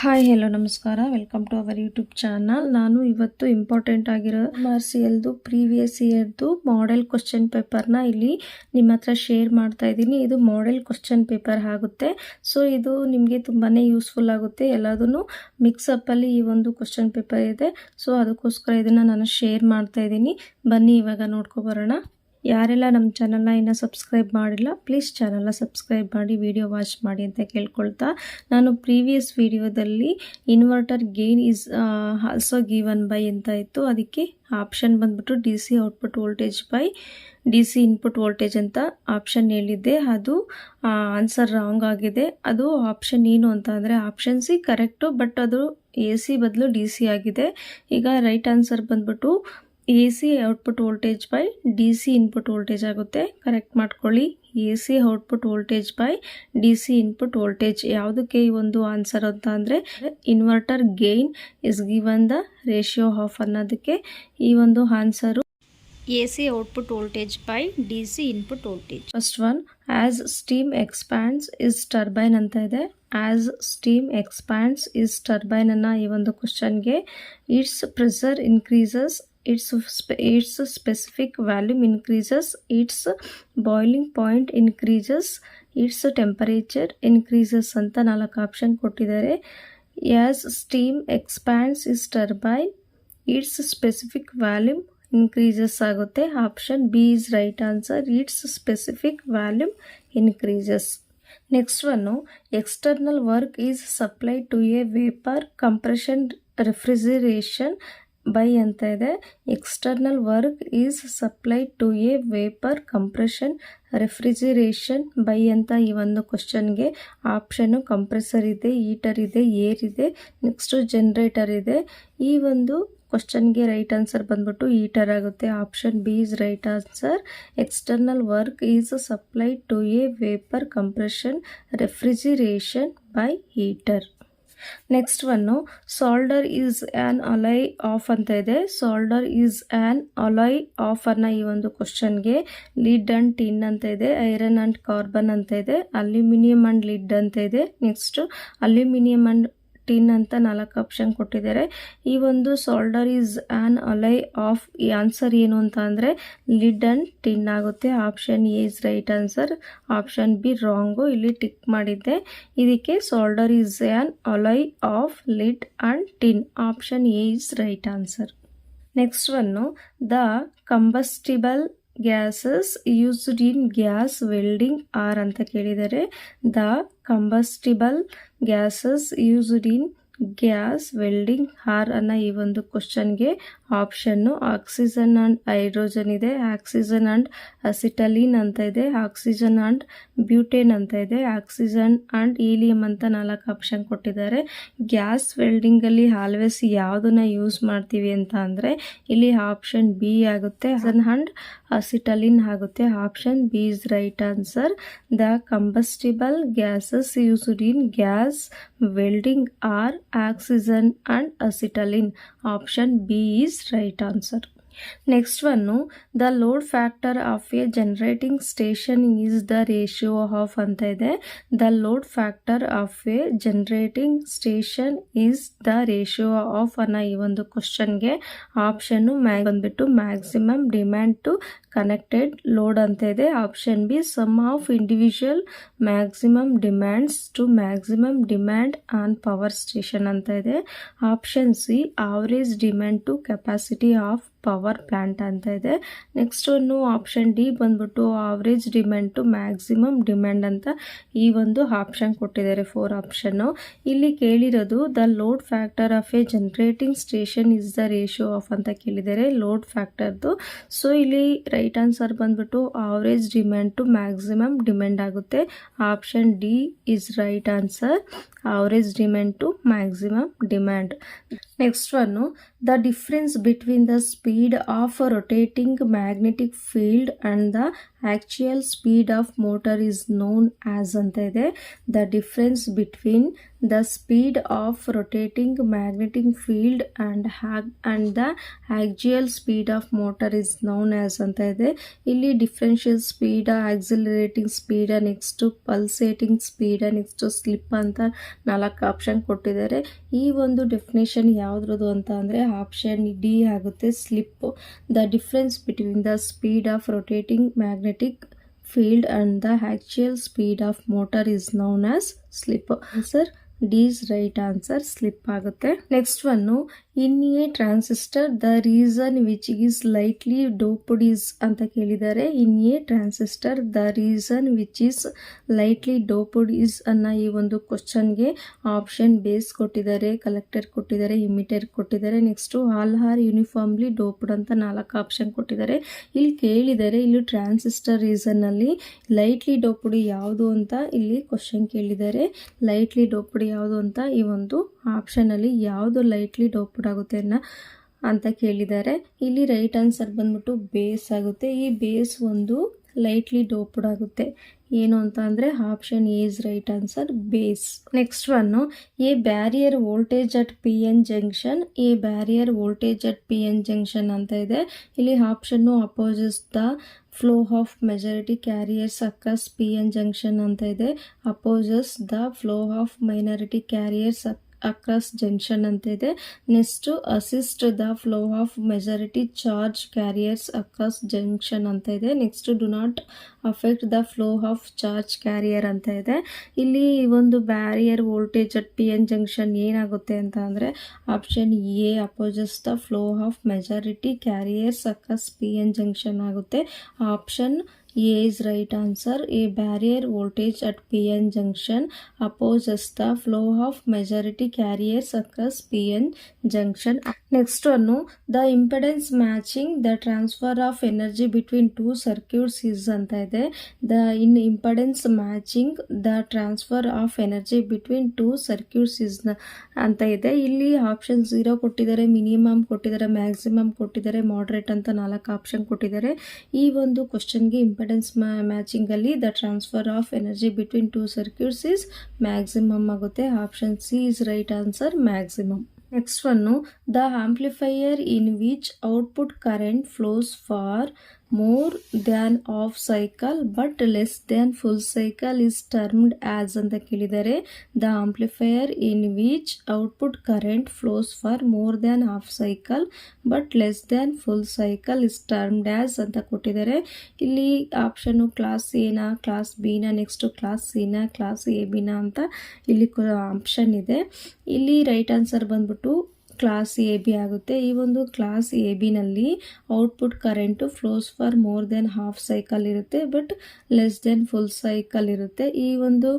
Hi hello ನಮಸ್ಕಾರ, welcome to our YouTube channel. ನಾನು ಇವತ್ತು ಇಂಪಾರ್ಟೆಂಟ್ ಆಗಿರೋ MRCLದು ಪ್ರೀವಿಯಸ್ ಇಯರ್ದು ಮಾಡೆಲ್ ಕ್ವಶನ್ ಪೇಪರ್ನ ಇಲ್ಲಿ ನಿಮ್ಮ ಹತ್ರ ಶೇರ್ ಮಾಡ್ತಾ ಇದ್ದೀನಿ. ಇದು ಮಾಡೆಲ್ ಕ್ವಶನ್ ಪೇಪರ್ ಆಗುತ್ತೆ. ಸೊ ಇದು ನಿಮಗೆ ತುಂಬಾ ಯೂಸ್ಫುಲ್ ಆಗುತ್ತೆ. ಎಲ್ಲದೂ ಮಿಕ್ಸಪ್ಪಲ್ಲಿ ಈ ಒಂದು ಕ್ವಶನ್ ಪೇಪರ್ ಇದೆ. ಸೊ ಅದಕ್ಕೋಸ್ಕರ ಇದನ್ನು ನಾನು ಶೇರ್ ಮಾಡ್ತಾ ಇದ್ದೀನಿ. ಬನ್ನಿ ಇವಾಗ ನೋಡ್ಕೊಬರೋಣ. ಯಾರೆಲ್ಲ ನಮ್ಮ ಚಾನಲ್ನ ಇನ್ನೂ ಸಬ್ಸ್ಕ್ರೈಬ್ ಮಾಡಿಲ್ಲ, ಪ್ಲೀಸ್ ಚಾನಲ್ನ ಸಬ್ಸ್ಕ್ರೈಬ್ ಮಾಡಿ, ವಿಡಿಯೋ ವಾಚ್ ಮಾಡಿ ಅಂತ ಕೇಳ್ಕೊಳ್ತಾ, ನಾನು ಪ್ರೀವಿಯಸ್ ವಿಡಿಯೋದಲ್ಲಿ inverter gain is also given by ಅಂತ ಇತ್ತು. ಅದಕ್ಕೆ ಆಪ್ಷನ್ ಬಂದ್ಬಿಟ್ಟು DC output voltage by DC input voltage ಅಂತ ಆಪ್ಷನ್ ಹೇಳಿದ್ದೆ. ಅದು ಆನ್ಸರ್ ರಾಂಗ್ ಆಗಿದೆ. ಅದು ಆಪ್ಷನ್ ಏನು ಅಂತ ಅಂದರೆ ಆಪ್ಷನ್ ಸಿ ಕರೆಕ್ಟು, ಬಟ್ ಅದು AC ಬದಲು DC ಆಗಿದೆ. ಈಗ ರೈಟ್ ಆನ್ಸರ್ ಬಂದ್ಬಿಟ್ಟು AC output voltage by DC input voltage ಆಗುತ್ತೆ. ಕರೆಕ್ಟ್ ಮಾಡ್ಕೊಳ್ಳಿ. AC output voltage by DC input voltage. ಯಾವುದಕ್ಕೆ ಈ ಒಂದು ಆನ್ಸರ್ ಅಂತ ಅಂದರೆ inverter gain is given the ratio of ಅನ್ನೋದಕ್ಕೆ ಈ ಒಂದು answer AC output voltage by DC input voltage. First one, as steam expands is turbine ಅಂತ ಇದೆ. As steam expands is turbine ಅನ್ನೋ ಈ ಒಂದು ಕ್ವಶನ್ಗೆ its pressure increases, its specific volume increases, its boiling point increases, its temperature increases ಅಂತ 4 option ಕೊಟ್ಟಿದ್ದಾರೆ. as steam expands is turbine, its specific volume increases ಆಗುತ್ತೆ. Option B is right answer. its specific volume increases. Next one, external work is supplied to a vapour compression refrigeration by ಅಂತ ಇದೆ. External work is supplied to a vapour compression refrigeration by ಅಂತ ಈ ಒಂದು ಕ್ವಶನ್ಗೆ option compressor ಇದೆ, heater ಇದೆ, air ಇದೆ, next generator ಇದೆ. ಈ ಒಂದು ಕ್ವಶನ್ಗೆ ರೈಟ್ ಆನ್ಸರ್ ಬಂದ್ಬಿಟ್ಟು ಹೀಟರ್ ಆಗುತ್ತೆ. Option B is right answer. External work is supplied to a vapour compression refrigeration by heater. Next one, solder is an alloy of ಅಂತ ಇದೆ. Solder is an alloy of ಅನ್ನೋ ಈ ಒಂದು ಕ್ವಶನ್ಗೆ lid and tin ಅಂತ ಇದೆ, iron and carbon ಅಂತ ಇದೆ, ಅಲ್ಯೂಮಿನಿಯಂ ಅಂಡ್ ಲಿಡ್ ಅಂತ ಇದೆ, ನೆಕ್ಸ್ಟ್ ಅಲ್ಯೂಮಿನಿಯಂ ಅಂಡ್ ಟಿನ್ ಅಂತ 4 ಆಪ್ಷನ್ ಕೊಟ್ಟಿದ್ದಾರೆ. ಈ ಒಂದು solder is an alloy of ಈ ಆನ್ಸರ್ ಏನು ಅಂತ ಅಂದರೆ ಲಿಡ್ ಅಂಡ್ ಟಿನ್ ಆಗುತ್ತೆ. Option A is right answer. Option B wrong, ಇಲ್ಲಿ ಟಿಕ್ ಮಾಡಿದ್ದೆ. ಇದಕ್ಕೆ solder is an alloy of lead and tin. Option A is right answer. Next one, the combustible gases used in gas welding are ಅಂತ ಕೇಳಿದರೆ. The combustible gases used in gas welding are ಅನ್ನೋ ಈ ಒಂದು ಕ್ವಶನ್ಗೆ option oxygen and hydrogen ಇದೆ, oxygen and acetylene ಅಂತ ಇದೆ, oxygen and butane ಅಂತ ಇದೆ, ಆಕ್ಸಿಜನ್ ಆ್ಯಂಡ್ ಹೀಲಿಯಂ ಅಂತ 4 ಆಪ್ಷನ್ ಕೊಟ್ಟಿದ್ದಾರೆ. ಗ್ಯಾಸ್ ವೆಲ್ಡಿಂಗಲ್ಲಿ ಆಲ್ವೇಸ್ ಯಾವುದನ್ನ ಯೂಸ್ ಮಾಡ್ತೀವಿ ಅಂತ ಅಂದರೆ ಇಲ್ಲಿ ಆಪ್ಷನ್ ಬಿ ಆಗುತ್ತೆ, ಆಕ್ಸಿಜನ್ ಆ್ಯಂಡ್ ಅಸಿಟಲಿನ್ ಆಗುತ್ತೆ. Option B is right answer. The combustible gases used in gas welding are oxygen and acetylene. Option B is right answer. Next one, the load factor of a generating station is the ratio of ಅಂತ ಇದೆ. The load factor of a generating station is the ratio of ಅನ್ನೋ ಈ ಒಂದು ಕ್ವಶನ್ಗೆ option ಬಂದ್ಬಿಟ್ಟು maximum demand to connected load ಅಂತ ಇದೆ. Option B sum of individual maximum demands to maximum demand on power station ಅಂತ ಇದೆ. Option C average demand to capacity of power plant ಅಂತ ಇದೆ. ನೆಕ್ಸ್ಟ್ ಒಂದು ಆಪ್ಷನ್ ಡಿ ಬಂದ್ಬಿಟ್ಟು average demand to maximum demand ಅಂತ ಈ ಒಂದು ಆಪ್ಷನ್ ಕೊಟ್ಟಿದ್ದಾರೆ. 4 ಆಪ್ಷನ್ನು. ಇಲ್ಲಿ ಕೇಳಿರೋದು the load factor of a generating station is the ratio of ಅಂತ ಕೇಳಿದ್ದಾರೆ, ಲೋಡ್ ಫ್ಯಾಕ್ಟರ್ದು. ಸೊ ಇಲ್ಲಿ ರೈಟ್ ಆನ್ಸರ್ ಬಂದ್ಬಿಟ್ಟು average demand to maximum demand ಆಗುತ್ತೆ. Option D is right answer. Average demand to maximum demand. Next one, the difference between the speed of rotating magnetic field and the actual speed of motor is known as ಅಂತ ಇದೆ. The difference between the speed of rotating magnetic field and the actual speed of motor is known as ಅಂತ ಇದೆ. ಇಲ್ಲಿ differential speed, accelerating speed, next pulsating speed, next slip ಅಂತ 4 option ಕೊಟ್ಟಿದ್ದಾರೆ. ಈ ಒಂದು definition ಯಾವ್ದ್ರದ್ದು ಅಂತ ಅಂದರೆ ಆಪ್ಷನ್ ಡಿ ಆಗುತ್ತೆ, slip. The difference between the speed of rotating magnetic field and the actual speed of motor is known as slip. Answer D is right answer, slip ಆಗುತ್ತೆ. Next one, in a transistor the reason which is lightly doped is ಅಂತ ಕೇಳಿದ್ದಾರೆ. In a transistor the reason which is lightly doped is ಅನ್ನೋ ಈ ಒಂದು ಕ್ವಶನ್ಗೆ option base ಕೊಟ್ಟಿದ್ದಾರೆ, collector ಕೊಟ್ಟಿದ್ದಾರೆ, ಇಮಿಟರ್ ಕೊಟ್ಟಿದ್ದಾರೆ. Next all are uniformly doped ಅಂತ 4 ಆಪ್ಷನ್ ಕೊಟ್ಟಿದ್ದಾರೆ. ಇಲ್ಲಿ ಕೇಳಿದ್ದಾರೆ, ಇಲ್ಲಿ ಟ್ರಾನ್ಸಿಸ್ಟರ್ ರೀಸನ್ನಲ್ಲಿ ಲೈಟ್ಲಿ ಡೋಪ್ಡ್ ಯಾವುದು ಅಂತ ಇಲ್ಲಿ ಕ್ವಶನ್ ಕೇಳಿದ್ದಾರೆ. ಲೈಟ್ಲಿ ಡೋಪ್ಡ್ ಯಾವುದು ಅಂತ ಈ ಒಂದು ಆಪ್ಷನಲ್ಲಿ ಯಾವುದು ಲೈಟ್ಲಿ ಡೋಪ್ಡ್ ಆಗುತ್ತೆ ಅಂತ ಕೇಳಿದ್ದಾರೆ. ಇಲ್ಲಿ ರೈಟ್ ಆನ್ಸರ್ ಬಂದ್ಬಿಟ್ಟು ಬೇಸ್ ಆಗುತ್ತೆ. ಈ ಬೇಸ್ ಒಂದು ಲೈಟ್ಲಿ ಡೋಪ್ಡ್ ಆಗುತ್ತೆ. ಏನು ಅಂತ ಅಂದರೆ option A is right answer, base. Next one, a barrier voltage at P N junction. A barrier voltage at P N junction ಅಂತ ಇದೆ. ಇಲ್ಲಿ option opposes the flow of majority carriers across P N junction ಅಂತ ಇದೆ. Opposes the flow of minority carriers across junction ಅಂತ ಇದೆ. Next assist the flow of majority charge carriers across junction ಅಂತ ಇದೆ. Next do not affect the flow of charge carrier ಅಂತ ಇದೆ. ಇಲ್ಲಿ ಒಂದು barrier voltage at P N junction ಏನಾಗುತ್ತೆ ಅಂತ ಅಂದರೆ option A opposes the flow of majority carriers across P N junction ಆಗುತ್ತೆ. Option A is right answer. A barrier voltage at PN junction opposes the flow of majority carriers across PN junction. Next one, the impedance matching the transfer of energy between two circuits is ಅಂತ ಇದೆ. The in impedance matching the transfer of energy between two circuits is ಅಂತ ಇದೆ. ಇಲ್ಲಿ option 0 ಕೊಟ್ಟಿದ್ದಾರೆ, minimum ಕೊಟ್ಟಿದ್ದಾರೆ, maximum ಕೊಟ್ಟಿದ್ದಾರೆ, moderate ಅಂತ 4 option ಕೊಟ್ಟಿದ್ದಾರೆ. ಈ ಒಂದು ಕ್ವಶನ್ಗೆ ಇಂಪೆಡೆನ್ಸ್ ಮ್ಯಾಚಿಂಗ್ ಅಲ್ಲಿ the transfer of energy between two circuits is maximum ಆಗುತ್ತೆ. Option C is right answer, maximum. Next one, the amplifier in which output current flows for more than half cycle but less than full cycle is termed as ಅಂತ ಕೇಳಿದ್ದಾರೆ. The amplifier in which output current flows for more than half cycle but less than full cycle is termed as ಅಂತ ಕೊಟ್ಟಿದ್ದಾರೆ. ಇಲ್ಲಿ option class ಎನ, class ಬಿನ, ನೆಕ್ಸ್ಟ್ class ಸಿನ, class A ಬಿನ ಅಂತ ಇಲ್ಲಿ ಆಪ್ಷನ್ ಇದೆ. ಇಲ್ಲಿ ರೈಟ್ ಆನ್ಸರ್ ಬಂದ್ಬಿಟ್ಟು ಕ್ಲಾಸ್ ಎ ಬಿ ಆಗುತ್ತೆ. ಈ ಒಂದು ಕ್ಲಾಸ್ ಎ ಬಿನಲ್ಲಿ output current flows for more than half cycle ಇರುತ್ತೆ but less than full cycle ಇರುತ್ತೆ. ಈ ಒಂದು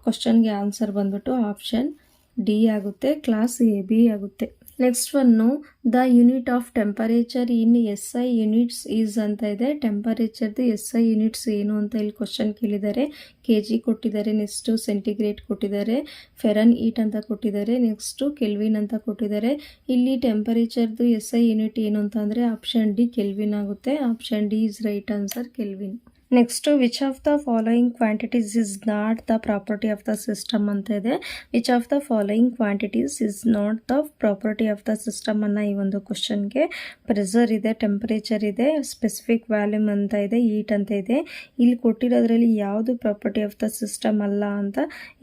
ಕ್ವಶನ್ಗೆ ಆನ್ಸರ್ ಬಂದ್ಬಿಟ್ಟು ಆಪ್ಷನ್ ಡಿ ಆಗುತ್ತೆ, ಕ್ಲಾಸ್ ಎ ಬಿ ಆಗುತ್ತೆ. Next one, the unit of temperature in S I units is ಅಂತ ಇದೆ. ಟೆಂಪರೇಚರ್ದು ಎಸ್ ಐ ಯೂನಿಟ್ಸ್ ಏನು ಅಂತ ಇಲ್ಲಿ ಕ್ವಶನ್ ಕೇಳಿದ್ದಾರೆ. ಕೆ ಜಿ ಕೊಟ್ಟಿದ್ದಾರೆ, ನೆಕ್ಸ್ಟು ಸೆಂಟಿಗ್ರೇಡ್ ಕೊಟ್ಟಿದ್ದಾರೆ, ಫೆರನ್ ಹೀಟ್ ಅಂತ ಕೊಟ್ಟಿದ್ದಾರೆ, ನೆಕ್ಸ್ಟು ಕೆಲ್ವಿನ್ ಅಂತ ಕೊಟ್ಟಿದ್ದಾರೆ. ಇಲ್ಲಿ ಟೆಂಪರೇಚರ್ದು ಎಸ್ ಐ ಯೂನಿಟ್ ಏನು ಅಂತ ಅಂದರೆ ಆಪ್ಷನ್ ಡಿ ಕೆಲ್ವಿನ್ ಆಗುತ್ತೆ. Option D is right answer, kelvin. Next which of the following quantities is not the property of the system ಅಂತ ಇದೆ. Which of the following quantities is not the property of the system ಅನ್ನೋ ಈ ಒಂದು ಕ್ವಶನ್ಗೆ pressure ಇದೆ, temperature ಇದೆ, specific volume ಅಂತ ಇದೆ, ಹೀಟ್ ಅಂತ ಇದೆ. ಇಲ್ಲಿ ಕೊಟ್ಟಿರೋದ್ರಲ್ಲಿ ಯಾವುದು ಪ್ರಾಪರ್ಟಿ ಆಫ್ ದ ಸಿಸ್ಟಮ್ ಅಲ್ಲ ಅಂತ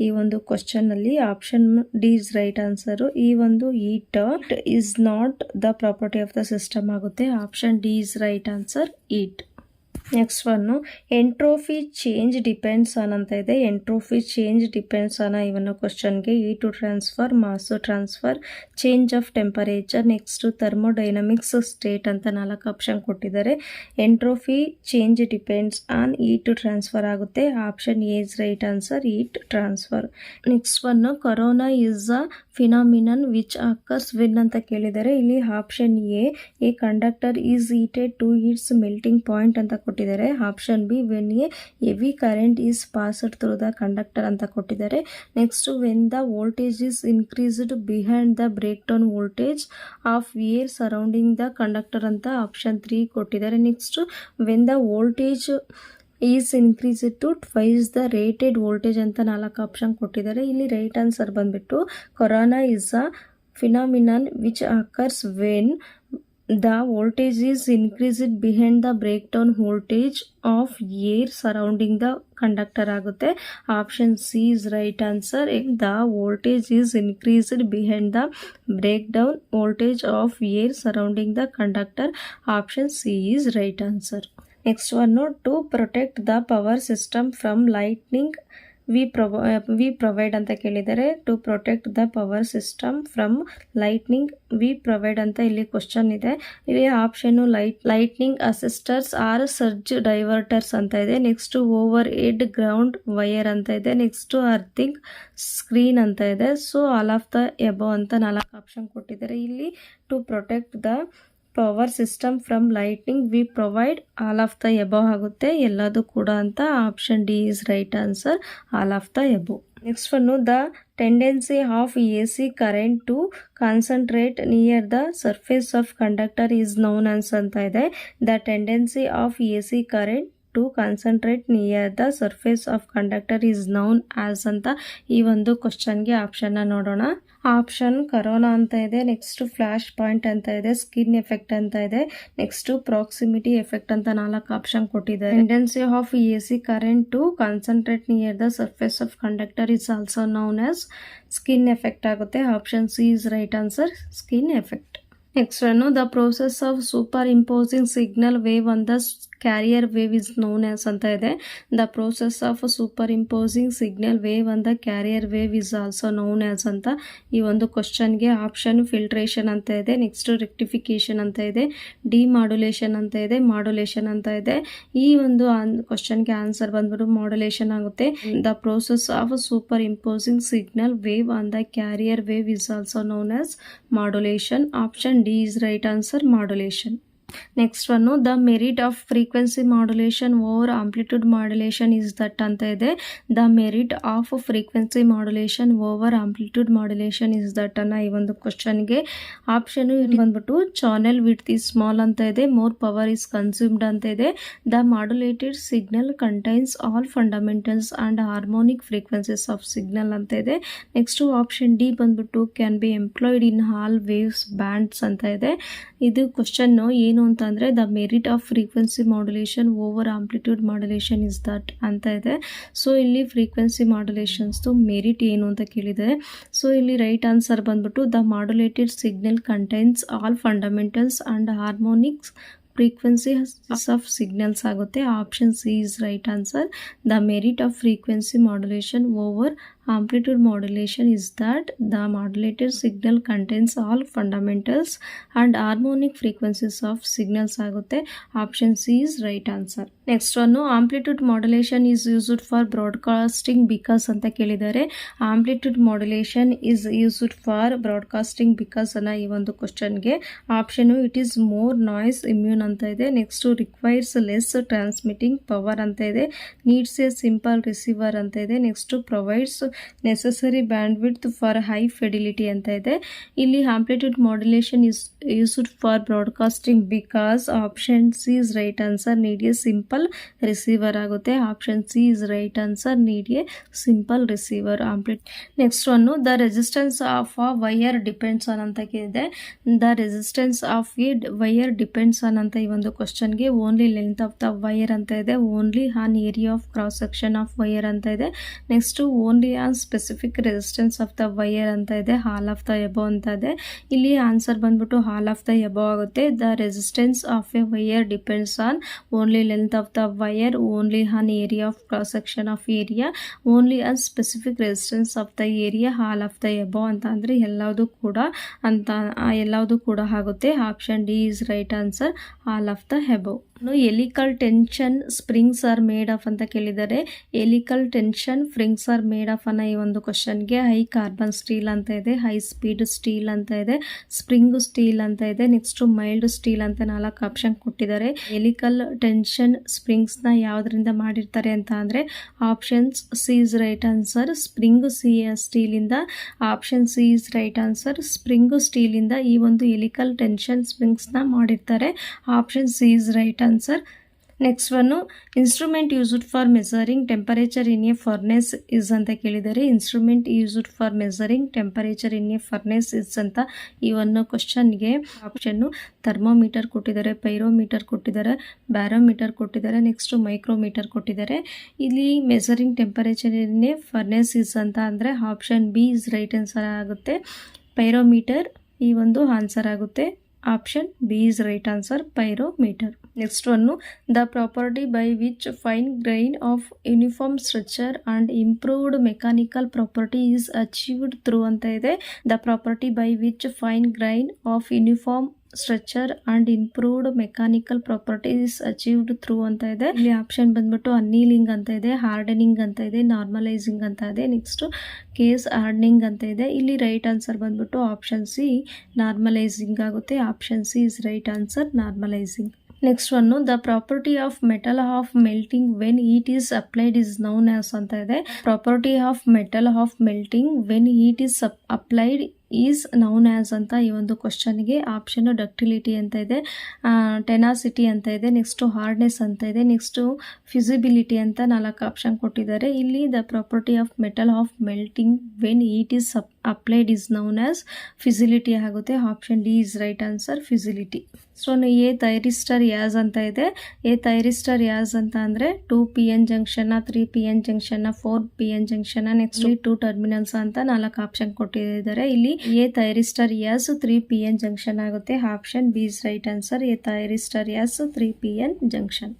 ಈ ಒಂದು ಕ್ವಶನ್ನಲ್ಲಿ option D is right answer. ಈ ಒಂದು heat is not the property of the system ಆಗುತ್ತೆ. Option D is right answer, heat. Next one, entropy change depends on ಅಂತ ಇದೆ. ಎಂಟ್ರೋಫಿ ಚೇಂಜ್ ಡಿಪೆಂಡ್ಸ್ ಆನ್ ಇವನ್ನ ಕ್ವಶನ್ಗೆ heat to transfer, mass transfer, change of temperature, next thermodynamics, state ಅಂತ 4 option ಕೊಟ್ಟಿದ್ದಾರೆ. Entropy change depends on heat to transfer ಆಗುತ್ತೆ. Option A is right answer, heat transfer. Next one, corona is a phenomenon which occurs when ಅಂತ ಕೇಳಿದ್ದಾರೆ. ಇಲ್ಲಿ option A conductor is heated to its melting point ಅಂತ ಕೊಟ್ಟಿದ್ದಾರೆ. ಕೊಟ್ಟಿದ್ದಾರೆ. Option B when a heavy current is passed through the conductor ಅಂತ ಕೊಟ್ಟಿದ್ದಾರೆ. Next when the voltage is increased behind the break down voltage of air surrounding the conductor ಅಂತ option 3 ಕೊಟ್ಟಿದ್ದಾರೆ. Next when the voltage is increase to twice the rated voltage ಅಂತ 4 option ಕೊಟ್ಟಿದ್ದಾರೆ. ಇಲ್ಲಿ right answer ಬಂದ್ಬಿಟ್ಟು corona is a phenomenon which occurs when the voltage is increased behind the break down voltage of air surrounding the conductor ಆಗುತ್ತೆ. Option C is right answer. The voltage is increased behind the break down voltage of air surrounding the conductor. Option C is right answer. Next one, to protect the power system from lightning we provide ಅಂತ ಕೇಳಿದ್ದಾರೆ. To protect the power system from lightning we provide ಅಂತ ಇಲ್ಲಿ question ಇದೆ. ಇಲ್ಲಿ option lightning arresters or surge diverters ಅಂತ ಇದೆ. Next overhead ground wire ಅಂತ ಇದೆ. ನೆಕ್ಸ್ಟ್ ಅರ್ಥಿಂಗ್ ಸ್ಕ್ರೀನ್ ಅಂತ ಇದೆ. So all of the above ಅಂತ 4 ಆಪ್ಷನ್ ಕೊಟ್ಟಿದ್ದಾರೆ. ಇಲ್ಲಿ to protect the power system from lightning we provide all of the above ಆಗುತ್ತೆ, ಎಲ್ಲದು ಕೂಡ ಅಂತ. Option D is right answer, all of the above. Next one, the tendency of AC current to concentrate near the surface of conductor is known as ಅಂತ ಇದೆ. The tendency of AC current to concentrate near the surface of conductor is known as ಅಂತ ಈ ಒಂದು ಕ್ವಶನ್ಗೆ ಆಪ್ಷನ್ನ ನೋಡೋಣ. Option corona ಅಂತ ಇದೆ. Next flash point ಅಂತ ಇದೆ. ಸ್ಕಿನ್ ಎಫೆಕ್ಟ್ ಅಂತ ಇದೆ. ನೆಕ್ಸ್ಟ್ ಪ್ರಾಕ್ಸಿಮಿಟಿ ಎಫೆಕ್ಟ್ ಅಂತ 4 ಆಪ್ಷನ್ ಕೊಟ್ಟಿದ್ದಾರೆ. Tendency of AC current to concentrate near the surface of conductor is also known as skin effect ಆಗುತ್ತೆ. Option C is right answer, skin effect. Next one, the process of superimposing signal wave on the carrier wave is known as ಅಂತ ಇದೆ. The process of superimposing signal wave on the carrier wave is also known as ಅಂತ ಈ ಒಂದು ಕ್ವಶನ್ಗೆ option filtration ಅಂತ ಇದೆ. Next rectification ಅಂತ ಇದೆ. ಡಿಮಾಡ್ಯುಲೇಷನ್ ಅಂತ ಇದೆ. ಮಾಡ್ಯುಲೇಷನ್ ಅಂತ ಇದೆ. ಈ ಒಂದು ಕ್ವಶನ್ಗೆ ಆನ್ಸರ್ ಬಂದ್ಬಿಟ್ಟು ಮಾಡ್ಯುಲೇಷನ್ ಆಗುತ್ತೆ. The process of superimposing signal wave on the carrier wave is also known as modulation. Option D is right answer, modulation. Next one, the merit of frequency modulation over amplitude modulation is that ಅಂತ ಇದೆ. The merit of frequency modulation over amplitude modulation is that ಅನ್ನೋ ಈ ಒಂದು ಕ್ವಶನ್ಗೆ option ಬಂದ್ಬಿಟ್ಟು channel width is small ಅಂತ ಇದೆ. More power is consumed ಅಂತ ಇದೆ. The modulated signal contains all fundamentals and harmonic frequencies of signal ಅಂತ ಇದೆ. ನೆಕ್ಸ್ಟ್ ಆಪ್ಷನ್ ಡಿ ಬಂದ್ಬಿಟ್ಟು can be employed in all waves bands ಅಂತ ಇದೆ. ಇದು ಕ್ವಶನ್ ಏನು ಅಂತಂದರೆ, the merit of frequency modulation over amplitude modulation is that ಅಂತ ಇದೆ. ಸೊ ಇಲ್ಲಿ ಫ್ರೀಕ್ವೆನ್ಸಿ ಮಾಡ್ಯುಲೇಷನ್ಸ್ದು ಮೆರಿಟ್ ಏನು ಅಂತ ಕೇಳಿದ್ದಾರೆ. ಸೊ ಇಲ್ಲಿ ರೈಟ್ ಆನ್ಸರ್ ಬಂದ್ಬಿಟ್ಟು the modulated signal contains all fundamentals and harmonics frequencies of signals ಆಗುತ್ತೆ. Option C is right answer. The merit of frequency modulation over amplitude modulation is that the modulated signal contains all fundamentals and harmonic frequencies of signals ಆಗುತ್ತೆ. Option C is right answer. Next one, amplitude modulation is used for broadcasting because ಅಂತ ಕೇಳಿದ್ದಾರೆ. Amplitude modulation is used for broadcasting because ಅನ್ನೋ ಈ ಒಂದು ಕ್ವಶನ್ಗೆ option it is more noise immune ಅಂತ ಇದೆ. Next requires less transmitting power ಅಂತ ಇದೆ. ನೀಡ್ಸ್ ಎ ಸಿಂಪಲ್ ರಿಸೀವರ್ ಅಂತ ಇದೆ. Next provides necessary bandwidth for high fidelity ಅಂತ ಇದೆ. ಇಲ್ಲಿ amplitude modulation is used for broadcasting because option C is right answer. Need a simple receiver ಆಗುತ್ತೆ. Option C is right answer. Need a simple receiver amplitude. Next one, the resistance of a wire depends on ಅಂತ ಇದೆ. The resistance of a wire depends on ಅಂತ ಈ ಒಂದು ಕ್ವಶನ್ಗೆ only length of the wire ಅಂತ ಇದೆ. Only on area of cross section of wire ಅಂತ ಇದೆ. Next only on specific resistance of the wire ಅಂತ ಇದೆ. ಹಾಲ್ ಆಫ್ ದ ಎಬೋ ಅಂತ ಇದೆ. ಇಲ್ಲಿ ಆನ್ಸರ್ ಬಂದ್ಬಿಟ್ಟು ಹಾಲ್ ಆಫ್ ದ ಎಬೋ ಆಗುತ್ತೆ. The resistance of a wire depends on only length of the wire, only on area of cross section of area, only on specific resistance of the area, hall of the above ಅಂತ ಅಂದರೆ ಎಲ್ಲವುದು ಕೂಡ ಆಗುತ್ತೆ. Option D is right answer, hall of the above. ಎಲಿಕಲ್ tension springs are made of ಅಂತ ಕೇಳಿದ್ದಾರೆ. ಎಲಿಕಲ್ tension springs are made of ಅನ್ನೋ ಈ ಒಂದು ಕ್ವಶನ್ಗೆ ಹೈ ಕಾರ್ಬನ್ ಸ್ಟೀಲ್ ಅಂತ ಇದೆ, ಹೈ ಸ್ಪೀಡ್ ಸ್ಟೀಲ್ ಅಂತ ಇದೆ, ಸ್ಪ್ರಿಂಗ್ ಸ್ಟೀಲ್ ಅಂತ ಇದೆ, ನೆಕ್ಸ್ಟ್ ಮೈಲ್ಡ್ ಸ್ಟೀಲ್ ಅಂತ 4 ಆಪ್ಷನ್ ಕೊಟ್ಟಿದ್ದಾರೆ. ಎಲಿಕಲ್ ಟೆನ್ಷನ್ ಸ್ಪ್ರಿಂಗ್ಸ್ ನ ಯಾವ್ದ್ರಿಂದ ಮಾಡಿರ್ತಾರೆ ಅಂತ ಅಂದ್ರೆ options C is right answer. Spring steel ಇಂದ option C is right answer. Spring steel ಇಂದ ಈ ಒಂದು ಎಲಿಕಲ್ ಟೆನ್ಷನ್ ಸ್ಪ್ರಿಂಗ್ಸ್ ನ ಮಾಡಿರ್ತಾರೆ. Option C is right answer. Next one instrument used for measuring temperature in a furnace is ಅಂತ ಕೇಳಿದ್ದಾರೆ. Instrument used for measuring temperature in a furnace is ಅಂತ ಈ ಒಂದು ಕ್ವಶನ್ಗೆ ಆಪ್ಷನ್ನು ಥರ್ಮೋಮೀಟರ್ ಕೊಟ್ಟಿದ್ದಾರೆ, ಪೈರೋಮೀಟರ್ ಕೊಟ್ಟಿದ್ದಾರೆ, ಬ್ಯಾರೋಮೀಟರ್ ಕೊಟ್ಟಿದ್ದಾರೆ, ನೆಕ್ಸ್ಟ್ ಮೈಕ್ರೋಮೀಟರ್ ಕೊಟ್ಟಿದ್ದಾರೆ. ಇಲ್ಲಿ measuring temperature in a furnace is ಅಂತ ಅಂದರೆ option B is right answer ಆಗುತ್ತೆ. ಪೈರೋಮೀಟರ್ ಈ ಒಂದು ಆನ್ಸರ್ ಆಗುತ್ತೆ. Option B is right answer, pyrometer. Next one the property by which fine grain of uniform structure and improved mechanical property is achieved through ಅಂತ ಇದೆ. The property by which fine grain of uniform structure and improved mechanical properties achieved through ಅಂತ ಇದೆ. ಇಲ್ಲಿ option ಬಂದ್ಬಿಟ್ಟು ಅನ್ನೀಲಿಂಗ್ ಅಂತ ಇದೆ, hardening ಅಂತ ಇದೆ, ನಾರ್ಮಲೈಸಿಂಗ್ ಅಂತ ಇದೆ, ನೆಕ್ಸ್ಟ್ ಕೇಸ್ ಹಾರ್ಡನಿಂಗ್ ಅಂತ ಇದೆ. ಇಲ್ಲಿ ರೈಟ್ ಆನ್ಸರ್ ಬಂದ್ಬಿಟ್ಟು ಆಪ್ಷನ್ ಸಿ ನಾರ್ಮಲೈಸಿಂಗ್ ಆಗುತ್ತೆ. Option C is right answer, normalising. Next one the property of metal of melting when heat is applied is known as ಅಂತ ಇದೆ. Property of metal of melting when heat is applied is known as ಅಂತ ಈ ಒಂದು ಕ್ವಶನ್ಗೆ option ductility ಅಂತ ಇದೆ, tenacity ಅಂತ ಇದೆ, ನೆಕ್ಸ್ಟ್ ಹಾರ್ಡ್ನೆಸ್ ಅಂತ ಇದೆ, ನೆಕ್ಸ್ಟ್ ಫಿಸಿಬಿಲಿಟಿ ಅಂತ 4 ಆಪ್ಷನ್ ಕೊಟ್ಟಿದ್ದಾರೆ. ಇಲ್ಲಿ the property of metal of melting when heat is applied is known as fusibility ಆಗುತ್ತೆ. Option D is right answer, fusibility. So a thyristor has ಅಂತ ಇದೆ. ಎ ಥೈರಿಸ್ಟರ್ ಯಾಸ್ ಅಂತ ಅಂದರೆ 2 PN junction, 3 PN junction, 4 PN junction, next 2 terminals ಅಂತ 4 option ಕೊಟ್ಟಿದ್ದಾರೆ. ಇಲ್ಲಿ a thyristor has 3 PN junction ಆಗುತ್ತೆ. Option B is right answer, a thyristor has 3 PN junction.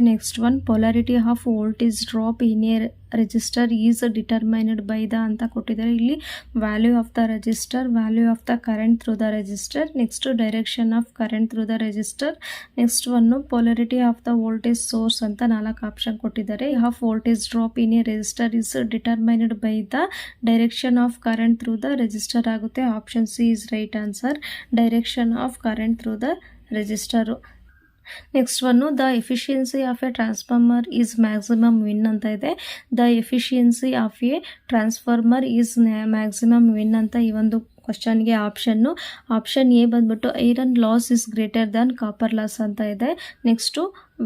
Next one polarity of voltage drop in a resistor is determined by the ಅಂತ ಕೊಟ್ಟಿದ್ದಾರೆ. ಇಲ್ಲಿ value of the resistor, value of the current through the resistor, next direction of current through the resistor, next one polarity of the voltage source ಅಂತ 4 option ಕೊಟ್ಟಿದ್ದಾರೆ. Of voltage drop in a resistor is determined by the direction of current through the resistor ಆಗುತ್ತೆ. Option C is right answer, direction of current through the resistor. Next one the efficiency of a transformer is maximum when ಅಂತ ಇದೆ. The efficiency of a transformer is maximum when ಅಂತ ಈ ಒಂದು ಕ್ವಶನ್ಗೆ option A ಬಂದ್ಬಿಟ್ಟು iron loss is greater than copper loss ಅಂತ ಇದೆ. Next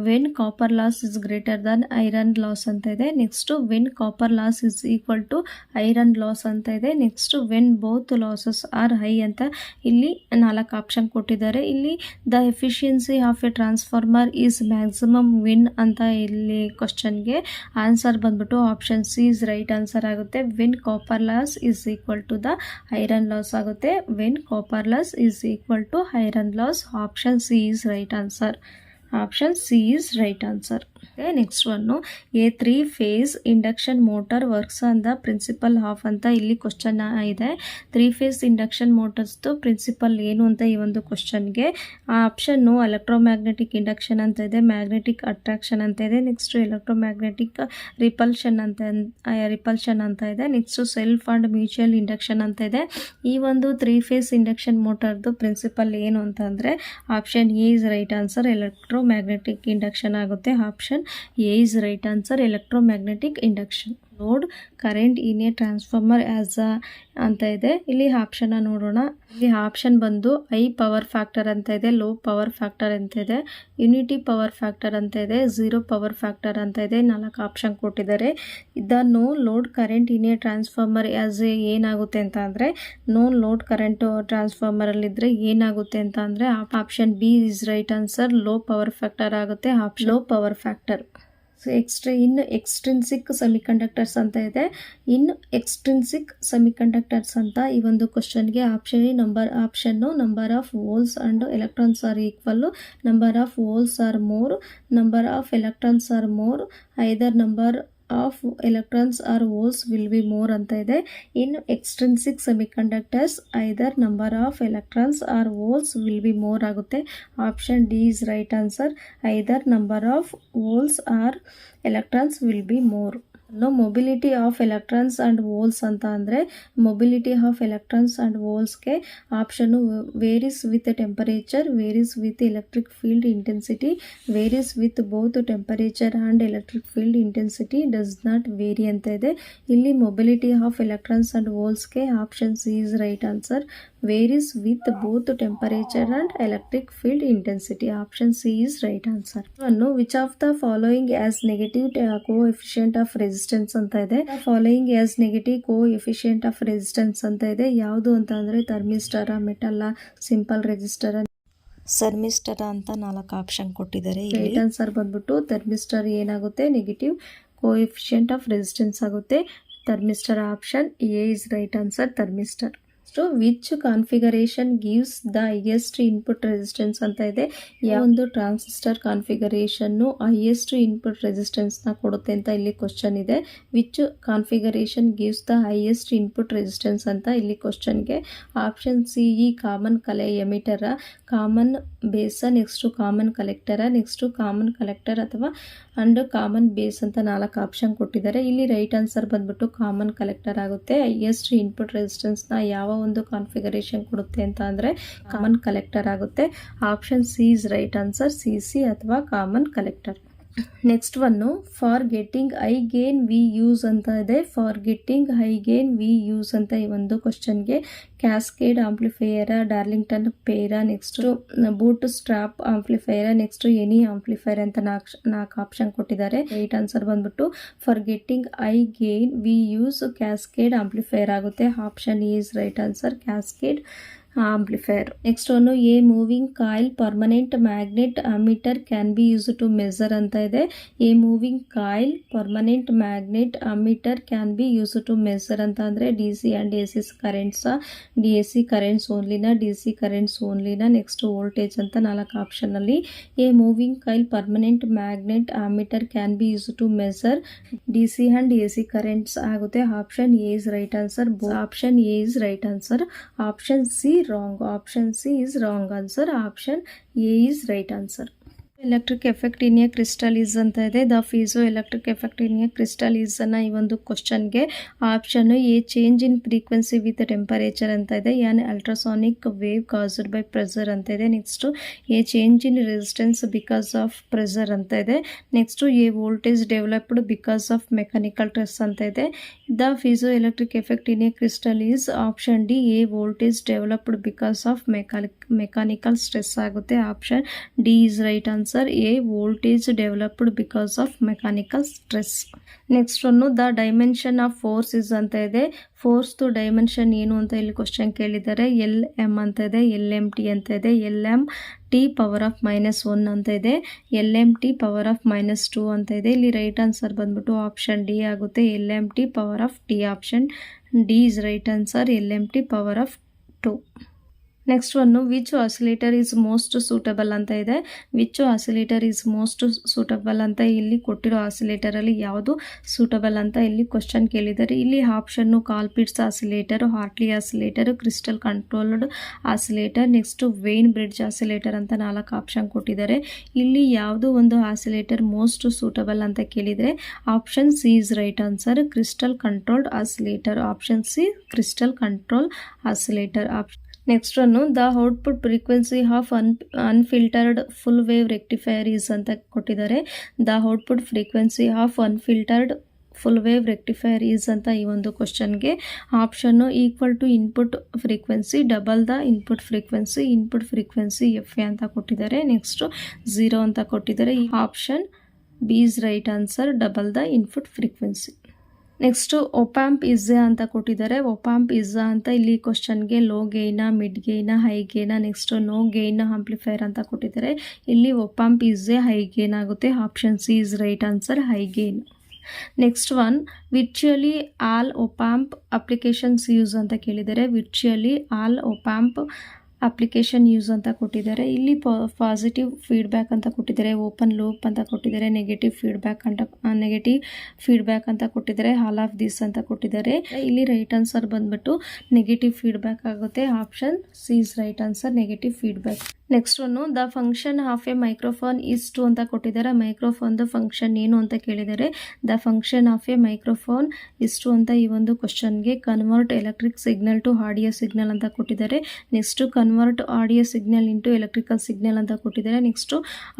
when copper loss is greater than iron loss ಅಂತ ಇದೆ. Next when copper loss is equal to iron loss ಅಂತ ಇದೆ. Next when both losses are high ಅಂತ ಇಲ್ಲಿ 4 option ಕೊಟ್ಟಿದ್ದಾರೆ. ಇಲ್ಲಿ the efficiency of a transformer is maximum when ಅಂತ ಇಲ್ಲಿ ಕ್ವಶನ್ಗೆ ಆನ್ಸರ್ ಬಂದ್ಬಿಟ್ಟು option C is right answer ಆಗುತ್ತೆ. When copper loss is equal to the iron loss ಆಗುತ್ತೆ. When copper loss is equal to iron loss. Option C is right answer. Option C is right answer. Next one a 3 phase induction motor works on the principle of ಅಂತ ಇಲ್ಲಿ question ಇದೆ. 3 phase induction ಮೋಟರ್ಸ್ದು principal ಏನು ಅಂತ ಈ ಒಂದು ಕ್ವಶನ್ಗೆ option electromagnetic induction ಅಂತ ಇದೆ, ಮ್ಯಾಗ್ನೆಟಿಕ್ ಅಟ್ರಾಕ್ಷನ್ ಅಂತ ಇದೆ, ನೆಕ್ಸ್ಟ್ ಎಲೆಕ್ಟ್ರೋಮ್ಯಾಗ್ನೆಟಿಕ್ ರಿಪಲ್ಷನ್ ಅಂತ ಇದೆ, next self and mutual induction ಅಂತ ಇದೆ. ಈ ಒಂದು 3 phase ಇಂಡಕ್ಷನ್ ಮೋಟರ್ದು ಪ್ರಿನ್ಸಿಪಲ್ ಏನು ಅಂತ ಅಂದರೆ option A is right answer, electromagnetic induction ಆಗುತ್ತೆ. Option A is right answer, electromagnetic induction. Load current in a transformer as ಅಂತ ಇದೆ. ಇಲ್ಲಿ ಆಪ್ಷನ್ ನೋಡೋಣ. ಇಲ್ಲಿ ಆಪ್ಷನ್ ಬಂದು ಹೈ ಪವರ್ ಫ್ಯಾಕ್ಟರ್ ಅಂತ ಇದೆ, ಲೋ ಪವರ್ ಫ್ಯಾಕ್ಟರ್ ಅಂತ ಇದೆ, ಯೂನಿಟಿ ಪವರ್ ಫ್ಯಾಕ್ಟರ್ ಅಂತ ಇದೆ, 0 ಪವರ್ ಫ್ಯಾಕ್ಟರ್ ಅಂತ ಇದೆ. 4 ಆಪ್ಷನ್ ಕೊಟ್ಟಿದ್ದಾರೆ. ಇದನ್ನು load current in a transformer as ಏನಾಗುತ್ತೆ ಅಂತ ಅಂದರೆ ನೋ ಲೋಡ್ ಕರೆಂಟ್ ಟ್ರಾನ್ಸ್ಫಾರ್ಮರ್ ಅಲ್ಲಿ ಇದ್ರೆ ಏನಾಗುತ್ತೆ ಅಂತ ಅಂದರೆ option B is right answer, low power factor ಆಗುತ್ತೆ. Low power factor. In extrinsic semiconductors ಅಂತ ಇದೆ. ಇನ್ ಎಕ್ಸ್ಟ್ರಿನ್ಸಿಕ್ ಸೆಮಿಕಂಡಕ್ಟರ್ಸ್ ಅಂತ ಈ ಒಂದು ಕ್ವಶನ್ಗೆ ಆಪ್ಷನ್ನು number of holes and electrons are equal, number of holes are more, number of electrons are more, either number of electrons or holes will be more ಅಂತ ಇದೆ. In extrinsic semiconductors either number of electrons or holes will be more ಆಗುತ್ತೆ. Option D is right answer. Either number of holes or electrons will be more. Mobility of electrons and holes ಅಂತ ಅಂದರೆ mobility of electrons and ಹೋಲ್ಸ್ಗೆ ಆಪ್ಷನ್ನು varies with temperature, varies with electric field intensity, varies with both temperature and electric field intensity, does not vary ಅಂತ ಇದೆ. ಇಲ್ಲಿ mobility of electrons and ಹೋಲ್ಸ್ಗೆ option C is right answer. Varies with both temperature and electric field intensity. Option C is right answer. Which of the following as negative coefficient of resistance ಅಂತ ಇದೆ. Following as negative coefficient of resistance ಅಂತ ಇದೆ. ಯಾವುದು ಅಂತ ಅಂದರೆ ಥರ್ಮಿಸ್ಟರ, ಮೆಟಲ್ಲ, simple resistor, ಸರ್ಮಿಸ್ಟರ ಅಂತ 4 option ಕೊಟ್ಟಿದ್ದಾರೆ. Right answer ಬಂದ್ಬಿಟ್ಟು ಥರ್ಮಿಸ್ಟರ್ ಏನಾಗುತ್ತೆ, ನೆಗೆಟಿವ್ ಕೋಎಫಿಷಿಯಂಟ್ ಆಫ್ ರೆಸಿಸ್ಟೆನ್ಸ್ ಆಗುತ್ತೆ. Thermistor option A is right answer. Thermistor. Which configuration gives the highest input resistance ಅಂತ ಇದೆ. ಯಾವೊಂದು ಟ್ರಾನ್ಸಿಸ್ಟರ್ ಕಾನ್ಫಿಗರೇಷನ್ನು ಹೈಯೆಸ್ಟ್ ಇನ್ಪುಟ್ ರೆಸಿಸ್ಟೆನ್ಸ್ನ ಕೊಡುತ್ತೆ ಅಂತ ಇಲ್ಲಿ ಕ್ವಶನ್ ಇದೆ. Which configuration gives the highest input resistance ಅಂತ ಇಲ್ಲಿ ಕ್ವಶನ್ಗೆ ಆಪ್ಷನ್ ಸಿ ಇ ಕಾಮನ್ ಎಮಿಟರ, ಕಾಮನ್ ಬೇಸ, ನೆಕ್ಸ್ಟು ಕಾಮನ್ ಕಲೆಕ್ಟರ, ನೆಕ್ಸ್ಟು ಕಾಮನ್ ಕಲೆಕ್ಟರ್ ಅಥವಾ ಅಂಡ್ ಕಾಮನ್ ಬೇಸ್ ಅಂತ 4 ಆಪ್ಷನ್ ಕೊಟ್ಟಿದ್ದಾರೆ. ಇಲ್ಲಿ ರೈಟ್ ಆನ್ಸರ್ ಬಂದ್ಬಿಟ್ಟು ಕಾಮನ್ ಕಲೆಕ್ಟರ್ ಆಗುತ್ತೆ. ಹೈಯೆಸ್ಟ್ ಇನ್ಪುಟ್ ರೆಸಿಸ್ಟೆನ್ಸ್ನ ಯಾವ ಒಂದು ಕಾನ್ಫಿಗರೇಷನ್ ಕೊಡುತ್ತೆ ಅಂತ ಅಂದರೆ ಕಾಮನ್ ಕಲೆಕ್ಟರ್ ಆಗುತ್ತೆ. Option C is right answer. C ಅಥವಾ common collector. Next one for getting high gain we use ಅಂತ ಇದೆ. For getting high gain we use ಅಂತ ಈ ಒಂದು ಕ್ವಶನ್ಗೆ ಕ್ಯಾಸ್ಕೇಡ್ ಆಂಪ್ಲಿಫೈಯರ, ಡಾರ್ಲಿಂಗ್ಟನ್ ಪೇರ, ನೆಕ್ಸ್ಟ್ ಬೂಟ್ ಸ್ಟ್ರಾಪ್ ಆಂಪ್ಲಿಫೈಯರ, ನೆಕ್ಸ್ಟ್ ಎನಿ ಆಂಪ್ಲಿಫೈಯರ್ ಅಂತ 4 ಆಪ್ಷನ್ ಕೊಟ್ಟಿದ್ದಾರೆ. ರೈಟ್ ಆನ್ಸರ್ ಬಂದ್ಬಿಟ್ಟು for getting high gain we use cascade amplifier ಆಗುತ್ತೆ. Option is right answer. Cascade amplifier. Next one, a moving coil permanent magnet ammeter can be used to measure ಅಂತ ಇದೆ. a moving coil permanent magnet ammeter can be used to measure ಅಂತ ಅಂದರೆ DC and AC currents, DC currents onlyನ, DC currents onlyನ, next voltage ಅಂತ 4 option ಅಲ್ಲಿ a moving coil permanent magnet ammeter can be used to measure DC and AC currents ಆಗುತ್ತೆ. Option A is right answer. Option A is right answer. Option C wrong. Option C is wrong answer. Option A is right answer. Electric effect in a crystal is ಅಂತ ಇದೆ. The piezoelectric effect in a crystal is ಅನ್ನ ಈ ಒಂದು ಕ್ವಶನ್ಗೆ option A change in frequency with temperature ಅಂತ ಇದೆ. An ultrasonic wave caused by pressure ಅಂತ ಇದೆ. Next a change in resistance because of pressure ಅಂತ ಇದೆ. Next a voltage developed because of mechanical stress ಅಂತ ಇದೆ. The piezoelectric effect in a crystal is option D a voltage developed because of mechanical stress ಆಗುತ್ತೆ. Option D is right answer. A voltage developed because of mechanical stress. Next one the dimension of force is ಅಂತ ಇದೆ. ಫೋರ್ಸ್ದು dimension ಏನು ಅಂತ ಇಲ್ಲಿ question ಕೇಳಿದ್ದಾರೆ. L M ಅಂತ ಇದೆ, L M T ಅಂತ ಇದೆ, L M T power of -1 ಅಂತ ಇದೆ, L M T power of -2 ಅಂತ ಇದೆ. ಇಲ್ಲಿ ರೈಟ್ ಆನ್ಸರ್ ಬಂದ್ಬಿಟ್ಟು ಆಪ್ಷನ್ ಡಿ ಆಗುತ್ತೆ. L M T power of T. Option D is right answer. L M T power of 2. Next one which oscillator is most suitable ಅಂತ ಇದೆ. Which oscillator is most suitable ಅಂತ ಇಲ್ಲಿ ಕೊಟ್ಟಿರೋ ಆಸಿಲೇಟರಲ್ಲಿ ಯಾವುದು suitable ಅಂತ ಇಲ್ಲಿ question ಕೇಳಿದ್ದಾರೆ. ಇಲ್ಲಿ option Colpitts oscillator, Hartley oscillator, crystal controlled oscillator, next Wien bridge oscillator ಅಂತ 4 ಆಪ್ಷನ್ ಕೊಟ್ಟಿದ್ದಾರೆ. ಇಲ್ಲಿ ಯಾವುದು ಒಂದು ಆಸಿಲೇಟರ್ ಮೋಸ್ಟ್ ಸೂಟಬಲ್ ಅಂತ ಕೇಳಿದರೆ option C is right answer. Crystal controlled oscillator. Option C crystal control oscillator. Next one the output frequency of unfiltered full wave rectifier is ಅಂತ ಕೊಟ್ಟಿದ್ದಾರೆ. The output frequency of unfiltered full wave rectifier is ಅಂತ ಈ ಒಂದು ಕ್ವಶನ್ಗೆ ಆಪ್ಷನ್ನು equal to input frequency double the input frequency ಎಫ್ ಎ ಅಂತ ಕೊಟ್ಟಿದ್ದಾರೆ. ನೆಕ್ಸ್ಟ್ 0 ಅಂತ ಕೊಟ್ಟಿದ್ದಾರೆ. ಈ option B is right answer. Double the input frequency. Next op amp is a ಅಂತ ಕೊಟ್ಟಿದ್ದಾರೆ. ಒಪ್ಯಾಂಪ್ ಇಸ್ಸಾ ಅಂತ ಇಲ್ಲಿ ಕ್ವಶನ್ಗೆ low gain, mid gain, high gain, next no gain amplifier ಅಂತ ಕೊಟ್ಟಿದ್ದಾರೆ. ಇಲ್ಲಿ ಒಪ್ಯಾಂಪ್ ಇಸ್ಸೆ ಹೈ ಗೇನ್ ಆಗುತ್ತೆ. Option C is right answer. High gain. Next one virtually all op amp applications use ಅಂತ ಕೇಳಿದ್ದಾರೆ. Virtually all op amp application use ಅಂತ ಕೊಟ್ಟಿದ್ದಾರೆ. ಇಲ್ಲಿ positive feedback ಅಂತ ಕೊಟ್ಟಿದ್ದಾರೆ, ಓಪನ್ ಲೂಪ್ ಅಂತ ಕೊಟ್ಟಿದ್ದಾರೆ, ನೆಗೆಟಿವ್ ಫೀಡ್ಬ್ಯಾಕ್ ಅಂತ ಕೊಟ್ಟಿದ್ದಾರೆ, ಆಲ್ ಆಫ್ ದಿಸ್ ಅಂತ ಕೊಟ್ಟಿದ್ದಾರೆ. ಇಲ್ಲಿ ರೈಟ್ ಆನ್ಸರ್ ಬಂದ್ಬಿಟ್ಟು ನೆಗೆಟಿವ್ ಫೀಡ್ಬ್ಯಾಕ್ ಆಗುತ್ತೆ. Option C is right answer, negative feedback. Next one the function of a microphone is to ಅಂತ ಕೊಟ್ಟಿದ್ದಾರೆ. ಮೈಕ್ರೋಫೋನ್ದು ಫಂಕ್ಷನ್ ಏನು ಅಂತ ಕೇಳಿದ್ದಾರೆ. The function of a microphone is to ಅಂತ ಈ ಒಂದು ಕ್ವಶನ್ಗೆ convert electric signal to audio signal ಅಂತ ಕೊಟ್ಟಿದ್ದಾರೆ. Next convert audio signal into electrical signal ಅಂತ ಕೊಟ್ಟಿದ್ದಾರೆ. Next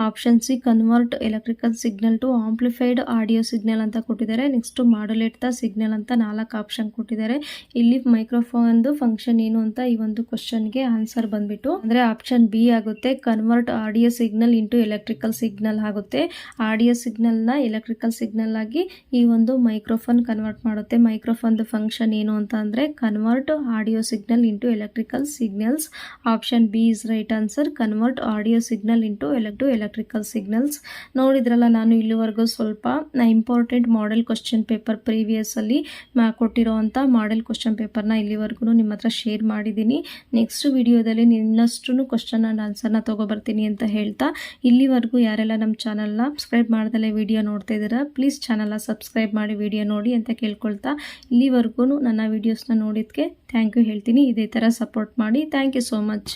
option C convert electrical signal to amplified audio signal ಅಂತ ಕೊಟ್ಟಿದ್ದಾರೆ. ನೆಕ್ಸ್ಟ್ ಮಾಡ್ಯುಲೇಟ್ ದ ಸಿಗ್ನಲ್ ಅಂತ 4 ಆಪ್ಷನ್ ಕೊಟ್ಟಿದ್ದಾರೆ. ಇಲ್ಲಿ ಮೈಕ್ರೋಫೋನ್ದು ಫಂಕ್ಷನ್ ಏನು ಅಂತ ಈ ಒಂದು ಕ್ವಶನ್ಗೆ ಆನ್ಸರ್ ಬಂದ್ಬಿಟ್ಟು ಅಂದ್ರೆ ಆಪ್ಷನ್ ಬಿ ಆಗುತ್ತೆ. Convert audio signal into electrical signal ಆಗುತ್ತೆ. ಆಡಿಯೋ ಸಿಗ್ನಲ್ನ ಎಲೆಕ್ಟ್ರಿಕಲ್ ಸಿಗ್ನಲ್ ಆಗಿ ಈ ಒಂದು ಮೈಕ್ರೋಫೋನ್ ಕನ್ವರ್ಟ್ ಮಾಡುತ್ತೆ. ಮೈಕ್ರೋಫೋನ್ದು ಫಂಕ್ಷನ್ ಏನು ಅಂತ ಅಂದರೆ convert audio signal into electrical signals. Option B is right answer, convert audio signal into electrical signals. ನೋಡಿದ್ರಲ್ಲ, ನಾನು ಇಲ್ಲಿವರೆಗೂ ಸ್ವಲ್ಪ ಇಂಪಾರ್ಟೆಂಟ್ ಮಾಡೆಲ್ ಕ್ವಶನ್ ಪೇಪರ್ ಪ್ರೀವಿಯಸ್ಸಲ್ಲಿ ಕೊಟ್ಟಿರೋವಂಥ ಮಾಡೆಲ್ ಕ್ವಶನ್ ಪೇಪರ್ನ ಇಲ್ಲಿವರೆಗೂ ನಿಮ್ಮ ಹತ್ರ ಶೇರ್ ಮಾಡಿದ್ದೀನಿ. ನೆಕ್ಸ್ಟ್ ವಿಡಿಯೋದಲ್ಲಿ ಇನ್ನಷ್ಟು ಕ್ವಶನ್ ಆ್ಯಂಡ್ ಆನ್ಸರ್ನ ತೊಗೊಬರ್ತೀನಿ ಅಂತ ಹೇಳ್ತಾ, ಇಲ್ಲಿವರೆಗೂ ಯಾರೆಲ್ಲ ನಮ್ಮ ಚಾನಲ್ನ ಸಬ್ಸ್ಕ್ರೈಬ್ ಮಾಡ್ದಲೇ ವಿಡಿಯೋ ನೋಡ್ತಾ ಇದ್ದೀರಾ, ಪ್ಲೀಸ್ ಚಾನಲ್ನ ಸಬ್ಸ್ಕ್ರೈಬ್ ಮಾಡಿ ವಿಡಿಯೋ ನೋಡಿ ಅಂತ ಕೇಳ್ಕೊಳ್ತಾ, ಇಲ್ಲಿವರೆಗೂ ನನ್ನ ವೀಡಿಯೋಸ್ನ ನೋಡಿದ್ದಕ್ಕೆ ಥ್ಯಾಂಕ್ ಯು ಹೇಳ್ತೀನಿ. ಇದೇ ಥರ ಸಪೋರ್ಟ್ ಮಾಡಿ. Thank you so much.